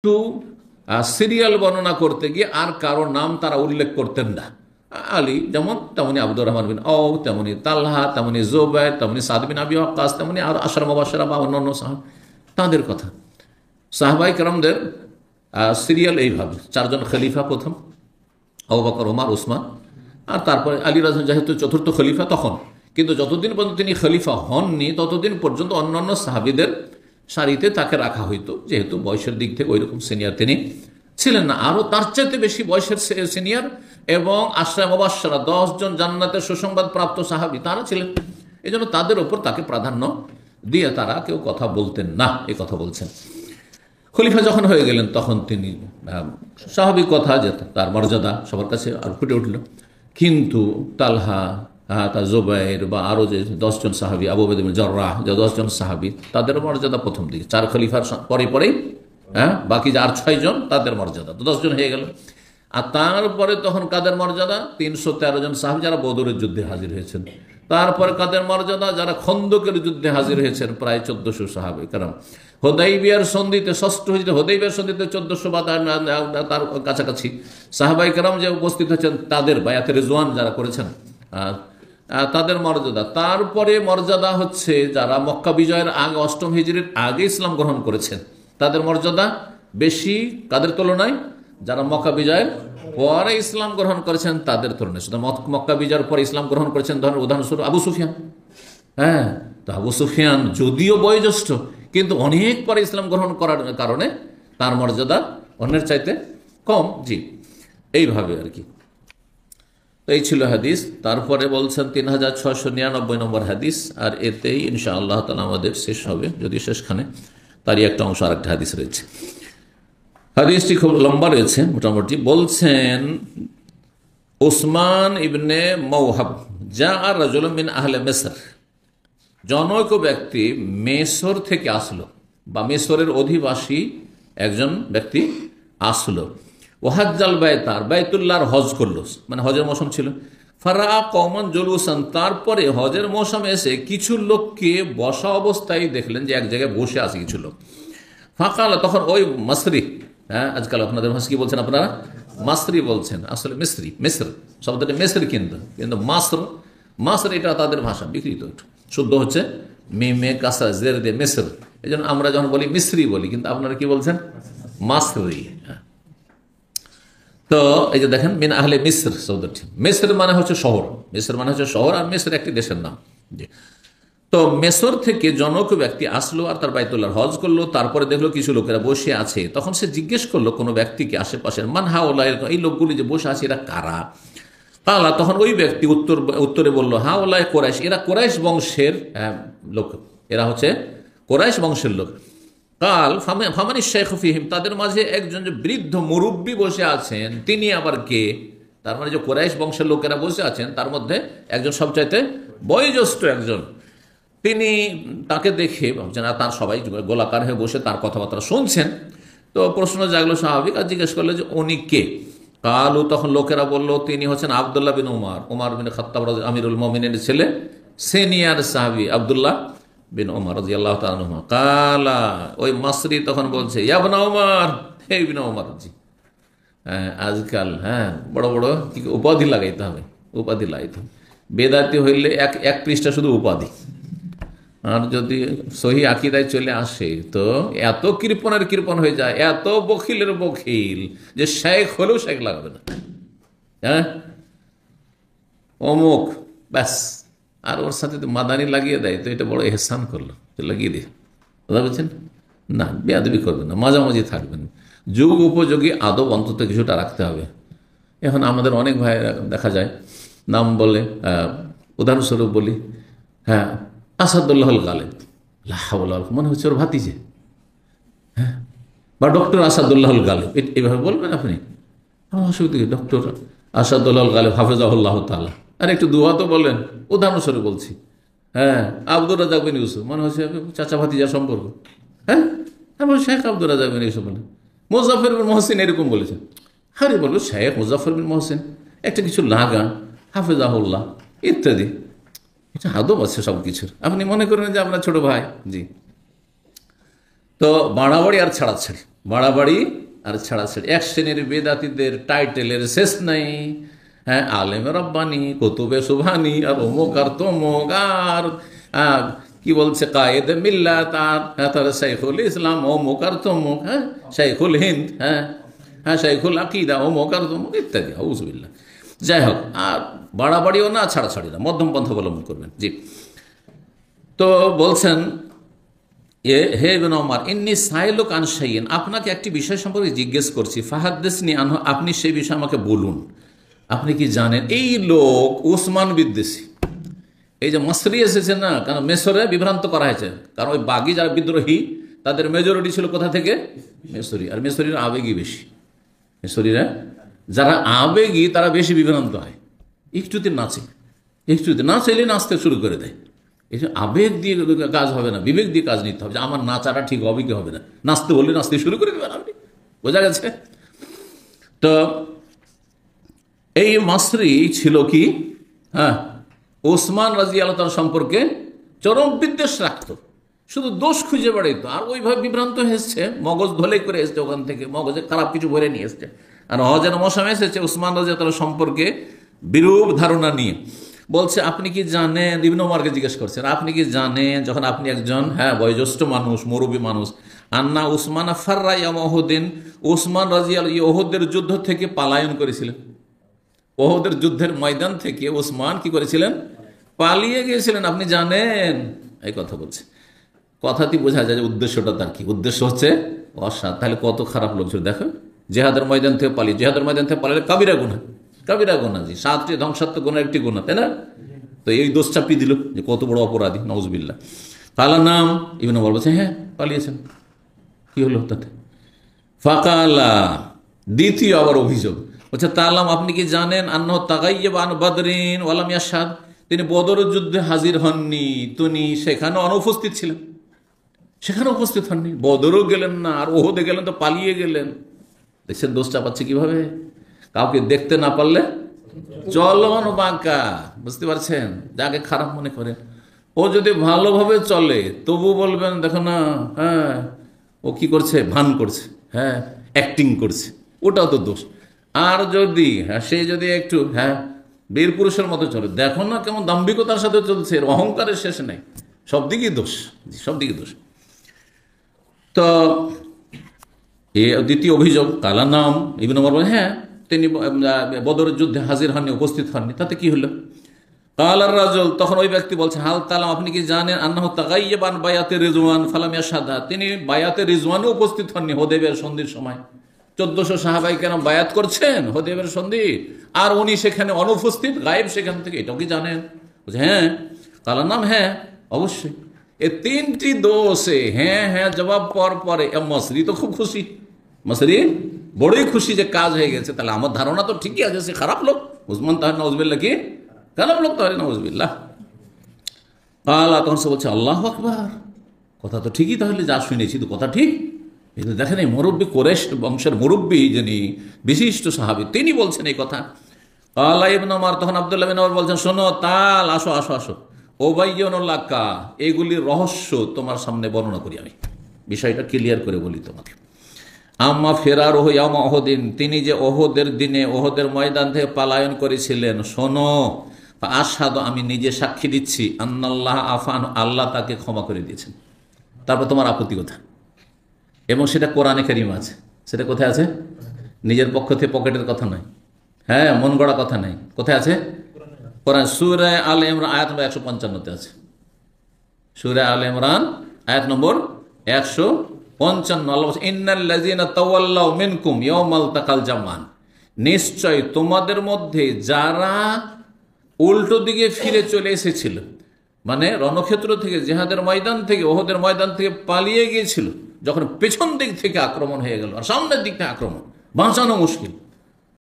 একটু সিরিয়াল বর্ণনা করতে গিয়ে আর কারো নাম তারা উল্লেখ করতেন না। আলী যেমন, তেমনি আব্দুর রহমান বিন আউফ, তেমনি তালহা, তেমনি জুবাইর, তেমনি সাদ বিন আবি ওয়াক্কাস, তেমনি আর আশরা মুবাশশিরা বা অন্যান্য সাহাবা, তাদের কথা। সাহাবায়ে কেরামদের সিরিয়াল এইভাবে: চারজন খলিফা প্রথম, আবু বকর, ওমর, ওসমান, আর তারপরে আলী রাদিয়াল্লাহু আনহু যেহেতু চতুর্থ খলিফা তখন, কিন্তু যতদিন পর্যন্ত তিনি খলিফা হননি ততদিন পর্যন্ত অন্যান্য সাহাবীদের সারিতে তাকে রাখা হইতো, যেহেতু বয়সের দিক থেকে ওইরকম সিনিয়র তিনি ছিলেন না। আরও তার চাইতে বেশি বয়সের সিনিয়র এবং আশরা মুবাশশিরা 10 জন জান্নাতের সুসংবাদ প্রাপ্ত সাহাবী তারা ছিলেন। এই জন্য তাদের ওপর তাকে প্রাধান্য দিয়ে তারা কেউ কথা বলতেন না, এ কথা বলছেন। খলিফা যখন হয়ে গেলেন তখন তিনি স্বাভাবিক কথা যে তার মর্যাদা সবার কাছে আর ফুটে উঠল। কিন্তু তালহা, তার জুবাইর বা আরও যে 10 জন সাহাবী, আবু উবাইদা বিন জাররাহ, যে 10 জন সাহাবী, তাদের মর্যাদা প্রথম দিকে 4 খলিফার পরেই বাকি যে আর 6 জন তাদের মর্যাদা তো 10 জন হয়ে গেল। আর তারপরে তখন কাদের মর্যাদা? 313 জন সাহাবী যারা বদরের যুদ্ধে হাজির হয়েছেন। তারপরে কাদের মর্যাদা? যারা খন্দকের যুদ্ধে হাজির হয়েছেন, প্রায় 1400 সাহাবী কেরাম। হুদাইবিয়ার সন্ধিতে, ষষ্ঠ হিজরীতে হুদাইবিয়ার সন্ধিতে 1400 বা তার কাছাকাছি সাহাবায়ে কেরাম যে উপস্থিত হয়েছেন, তাদের বায়াতে রিজওয়ান যারা করেছেন তাদের মর্যাদা। তারপরে মর্যাদা হচ্ছে যারা মক্কা বিজয়ের আগে 8ম হিজরির আগে ইসলাম গ্রহণ করেছেন, তাদের মর্যাদা বেশি কাদের তুলনায়? যারা মক্কা বিজয়ের পরে ইসলাম গ্রহণ করেছেন তাদের তুলনায়। শুধু মক্কা বিজয়ের পরে ইসলাম গ্রহণ করেছেন, উদাহরণস্বরূপ আবু সুফিয়ান। তো আবু সুফিয়ান যদিও বয়োজ্যেষ্ঠ, কিন্তু অনেক পরে ইসলাম গ্রহণ করার কারণে তার মর্যাদা অন্যের চাইতে কম। জি, এইভাবে আর কি। তো এই ছিল হাদিস। তারপরে বলছেন 3699 নম্বর হাদিস, আর এতেই ইনশাআল্লাহ তাআলা আমাদের শেষ হবে, যদি শেষখানে তারই একটা অংশ আর একটা হাদিস রয়েছে। হাদিসটি খুব লম্বা রয়েছে মোটামুটি। বলছেন উসমান ইবনে মওহাব যা আর রাজুলুম মিন আহলে মিসর, জনৈক ব্যক্তি মেসর থেকে আসলো, বা মেসরের অধিবাসী একজন ব্যক্তি আসলো। ওয়াহাজ্জাল বাইতার, বাইতুল্লাহর হজ করলো, মানে হজের মৌসুম ছিল। ফারা কওমান জুলুসান, তারপরে হজের মৌসুমে এসে কিছু লোককে বসা অবস্থায় দেখলেন যে এক জায়গায় বসে আছে কিছু লোক। ফাঁকাল, তখন ওই মাসরি, আজকাল আপনাদের ভাষা কি বলছেন আপনারা? মাসরি বলছেন, আসলে মিসরি, মিসর শব্দটা মিসর, কিন্তু মাসর এটা তাদের ভাষা বিকৃত, শুদ্ধ হচ্ছে মিমে কাসরা জের দিয়ে মিসর। এই জন্য আমরা যখন বলি মিসরি বলি, কিন্তু আপনারা কি বলছেন? মাসরি। তো এই যে দেখেন মিন আহলে মিসর শব্দটি, মিসর মানে হচ্ছে শহর, মিসর মানে হচ্ছে শহর, আর মিসর একটি দেশের নাম। তো মেসর থেকে জনক ব্যক্তি আসলো আর তার বাইতুল্লাহর হজ করলো। তারপরে দেখলো কিছু লোকেরা বসে আছে। তখন সে জিজ্ঞেস করলো কোনো ব্যক্তিকে আশেপাশের, মান হাওলা, এই লোকগুলি যে বসে আছে এরা কারা? কালা, তখন ওই ব্যক্তি উত্তরে বললো, হাওলায় কোরাইশ, এরা কোরাইশ বংশের লোক, এরা হচ্ছে কোরাইশ বংশের লোক। কাল ফামানি শেখ ফিহিম, তাদের মাঝে একজন যে বৃদ্ধ মুরব্বী বসে আছেন তিনি আবার কে? তার মানে যে কোরাইশ বংশের লোকেরা বসে আছেন তার মধ্যে একজন সবচাইতে বয়োজ্যেষ্ঠ একজন। তিনি তাকে দেখে ভাবছেন, আর তার সবাই গোলাকার হয়ে বসে তার কথাবার্তা শুনছেন। তো প্রশ্ন জাগলো স্বাভাবিক, আর জিজ্ঞেস করলো যে উনি কে? কালু, তখন লোকেরা বললো তিনি হচ্ছেন আব্দুল্লাহ বিন উমর বিন খাত্তাব আমিরুল মুমিনিনের ছেলে, সিনিয়র সাহাবী আব্দুল্লাহ বিন উমর রাদিয়াল্লাহু তাআলা আনহু। কালা, ওই মাসরি তখন বলছে, ইয়া ইবনে উমর, হে ইবনে উমর। জি, আজকাল বড় বড় উপাধি লাগাইতে হবে, উপাধি লাগাইতে হবে। বেদাতি হইলে এক পৃষ্ঠা শুধু উপাধি, আর যদি সহি আকীদায় চলে আসে তো এত কৃপণ হয়ে যায়, এত বখিলের বখিল যে শেখ হলেও শেখ লাগাবে না, অমুক ব্যাস। আর ওর সাথে মাদানি লাগিয়ে দেয়, তো এটা বড় এহসান করলো, লাগিয়ে দিয়ে। কথা বলছেন না, বেয়াদবি করবেন না, মাঝামাঝি থাকবেন। যুগ উপযোগী আদব অন্তত কিছুটা রাখতে হবে। এখন আমাদের অনেক ভাই দেখা যায় নাম বলে, উদাহরণস্বরূপ বলি, আসাদুল্লাহ গালেব, মনে হচ্ছে ওর ভাতিজে, বা ডক্টর আসাদুল্লাহ গালেব, এভাবে বলবেন আপনি, অসুবিধা। ডক্টর আসাদুল্লাহ গালেব হাফেজাহুল্লাহ তাআলা, আর একটু দুয়া তো বলেন, উদাহরণস্বরূপ বলছি। আব্দুর রাজ্জাক বিন ইউসুফ, মনে হচ্ছে চাচা ভাতিজার সম্পর্ক। শেখ আব্দুর রাজ্জাক বিন ইউসুফ বলেন, মুজাফফর বিন মহসিন এরকম বলেছেন। আরে বললো শেখ মুজাফফর বিন মহসিন, একটা কিছু লাগা, হাফেজাহুল্লাহ ইত্যাদি। এটা আদব আছে সব কিছুর। আপনি মনে করেন যে আপনার ছোট ভাই। জি, তো বাড়াবাড়ি আর ছাড়াছাড়ি বাড়াবাড়ি আর ছাড়াছাড়ি। এক শ্রেণীর বেদাতীদের টাইটেলের শেষ নাই। হ্যাঁ, আলেমে রব্বানি, কুতুবে সুবহানি, আর অমুক আর তমুক, আর কি বলছে কায়েদে মিল্লাত, আর শাইখুল ইসলাম, অমুক আর তমুক, হ্যাঁ, শাইখুল হিন্দ, হ্যাঁ হ্যাঁ, শাইখুল আকিদা, অমুক আর তমুক ইত্যাদি। আউযুবিল্লাহ। যাই হোক, আর বাড়াবাড়িও না, ছাড়াছাড়ি না, মধ্যম পন্থা অবলম্বন করবেন। জি, তো বলছেন হে ইবনে ওমর, ইন্নী সাইলুক আন শাইইন, আপনাকে একটি বিষয় সম্পর্কে জিজ্ঞেস করছি, ফাহাদ্দিসনি আনহু, আপনি সেই বিষয়ে আমাকে বলুন। আপনি কি জানেন এই লোক উসমান বিদ্বেষী? এই যে মসরি এসেছে না, কারণ মেসরে বিভ্রান্ত করা হয়েছে, কারণ ওই বাগি যারা বিদ্রোহী তাদের মেজরিটি ছিল কোথা থেকে? মেসরি। আর মেসরির আবেগী বেশি। মেসরিরা যারা আবেগী তারা বেশি বিভ্রান্ত হয়। একটুতে নাচে, একটুতে না চাইলে নাচতে শুরু করে দেয়। এই যে আবেগ দিয়ে কাজ হবে না, বিবেক দিয়ে কাজ নিতে হবে, যে আমার নাচাটা ঠিক হবে কি হবে না। নাচতে বললে নাচতে শুরু করে দেবেন আপনি, বোঝা গেছে? তো এই মাসরি ছিল কি, হ্যাঁ, ওসমান রাদিয়াল্লাহু তাআলা সম্পর্কে চরম বিদ্বেষ রাখতো, শুধু দোষ খুঁজে বেড়াইতো। আর ওইভাবে বিভ্রান্ত হয়েছে, মগজ ধলেই করে এসছে, ওখান থেকে মগজে খারাপ কিছু ভরে নিয়ে এসছে। আর হজের মৌসুম এসেছে ওসমান রাদিয়াল্লাহু তাআলা সম্পর্কে বিরূপ ধারণা নিয়ে। বলছে আপনি কি জানেন, ইবনে ওমরকে জিজ্ঞেস করছেন, আপনি কি জানেন, যখন আপনি একজন, হ্যাঁ, বয়োজ্যেষ্ঠ মানুষ, মুরব্বী মানুষ, আন্না উসমান ফাররা ইয়াউম উহুদিন, উসমান রাদিয়াল্লাহু উহুদের যুদ্ধ থেকে পলায়ন করেছিলেন। উহুদের যুদ্ধের ময়দান থেকে উসমান কি করেছিলেন? পালিয়ে গিয়েছিলেন, আপনি জানেন? এই কথা বলছে। কথাটি বোঝা যায় যে উদ্দেশ্যটা তার কি। উদ্দেশ্য হচ্ছে অসৎ। তাহলে কত খারাপ লোক ছিল দেখো, জেহাদের ময়দান থেকে পালিয়ে। জেহাদের ময়দান থেকে পালালে কাবিরা গুনাহ, কাবিরা গুনাহ, জি, 7টি ধ্বংসাত্মক গুনাহের একটি গুনাহ, তাই না? তো এই দোষ চাপিয়ে দিল যে কত বড় অপরাধী, নাউজুবিল্লাহ। কালা নাম, ইবনে ওমর বলছে হ্যাঁ পালিয়েছেন, কি হলো তাতে? ফাকালা, দ্বিতীয় আবার অভিযোগ বলছে, তালাম, আপনি কি জানেন, আন্নাহু তাগায়্যাবা আন বাদরিন ওয়া লাম ইয়াশহাদ, তিনি বদরের যুদ্ধে হাজির হননি, তিনি সেখানে অনুপস্থিত ছিলেন, সেখানে উপস্থিত হননি, বদরও গেলেন না, আর ওহুদে গেলেন তো পালিয়ে গেলেন। দেখছেন দোষ চাপাচ্ছে কিভাবে? কাউকে দেখতে না পারলে চলন বাঁকা, বুঝতে পারছেন? যাকে খারাপ মনে করেন, ও যদি ভালোভাবে চলে তবু বলবেন দেখো না, হ্যাঁ ও কি করছে, ভান করছে, হ্যাঁ অ্যাক্টিং করছে, ওটাও তো দোষ। আর যদি হ্যাঁ সে যদি একটু হ্যাঁ বীর পুরুষের মতো চলে, দেখো না কেমন দাম্ভিকতার সাথে চলছে, এর অহংকারের শেষ নেই, সব দিকেই দোষ, সব দিকে দোষ। তো এ দ্বিতীয় অভিযোগ, কালা নাম, ইবনে ওমর বলেন হ্যাঁ তিনি বদরের যুদ্ধে হাজির হননি, উপস্থিত হননি, তাতে কি হলো? কালার রাজুল, তখন ওই ব্যক্তি বলছে, হাল তালাম, আপনি কি জানেন, আন্নাহু তাগায়্যাবা আন বায়াতে রিজওয়ান ফালাম ইয়াশহাদা, তিনি বায়াতে রিজওয়ানে উপস্থিত হননি, হুদায়বিয়ার সন্ধির সময়। 1400 সাহাবায়ে কেরাম বায়াত করছেন হুদায়বিয়ার সন্ধি, আর উনি সেখানে অনুপস্থিত, গায়েব সেখান থেকে, এটাও কি জানেন? বলছে হ্যাঁ। কালার নাম, হ্যাঁ অবশ্যই। এ তিনটি দোষে হ্যাঁ হ্যাঁ জবাব পর পরে মসরি তো খুব খুশি, মসরি বড়ই খুশি যে কাজ হয়ে গেছে। তাহলে আমার ধারণা তো ঠিকই আছে, সে খারাপ লোক উসমান, তাহলে নাউজুবিল্লাহ কি খারাপ লোক, তাহলে নাউজুবিল্লাহ। আল্লাহ তখন সে বলছে আল্লাহু আকবার, কথা তো ঠিকই, তাহলে যা শুনেছি তো কথা ঠিক। কিন্তু দেখেন এই মুরব্বী, কুরাইশ বংশের মুরব্বী, যিনি বিশিষ্ট সাহাবী, তিনি বলছেন এই কথা। আল্লাহ ইবনে ওমর, তখন আব্দুল্লাহ বিন ওমর বলছেন, শোনো, তাল, আসো আসো আসো, ওবাইয়ুনাল্লাকা, এগুলির রহস্য তোমার সামনে বর্ণনা করি, আমি বিষয়টা ক্লিয়ার করে বলি তোমাকে। আম্মা ফেরার ইয়াউমা উহুদিন, তিনি যে ওহুদের দিনে ওহুদের ময়দান থেকে পলায়ন করেছিলেন, শোনো, আশহাদু, আমি নিজে সাক্ষী দিচ্ছি, আন্নাল্লাহ আফান, আল্লাহ তাকে ক্ষমা করে দিয়েছেন। তারপর তোমার আপত্তি কথা, এবং সেটা কোরআনে কারীম আছে। সেটা কোথায় আছে? নিজের পক্ষ থেকে পকেটের কথা নয়, হ্যাঁ মন গড়া কথা নাই, কোথায় আছে? কোরআন, সূরা আলে ইমরান আয়াত নম্বর 155-তে আছে। সূরা আলে ইমরান আয়াত নম্বর 155। আল্লাহ বলছেন, ইন্নাল্লাযীনা তাওয়াল্লাউ মিনকুম ইয়াওমাল তাকাল জামান, নিশ্চয় তোমাদের মধ্যে যারা উল্টো দিকে ফিরে চলে এসেছিল, মানে রণক্ষেত্র থেকে, জিহাদের ময়দান থেকে, ওহুদের ময়দান থেকে পালিয়ে গিয়েছিল, যখন পেছন দিক থেকে আক্রমণ হয়ে গেল আর সামনের দিক থেকে আক্রমণ, বাঁচানো মুশকিল,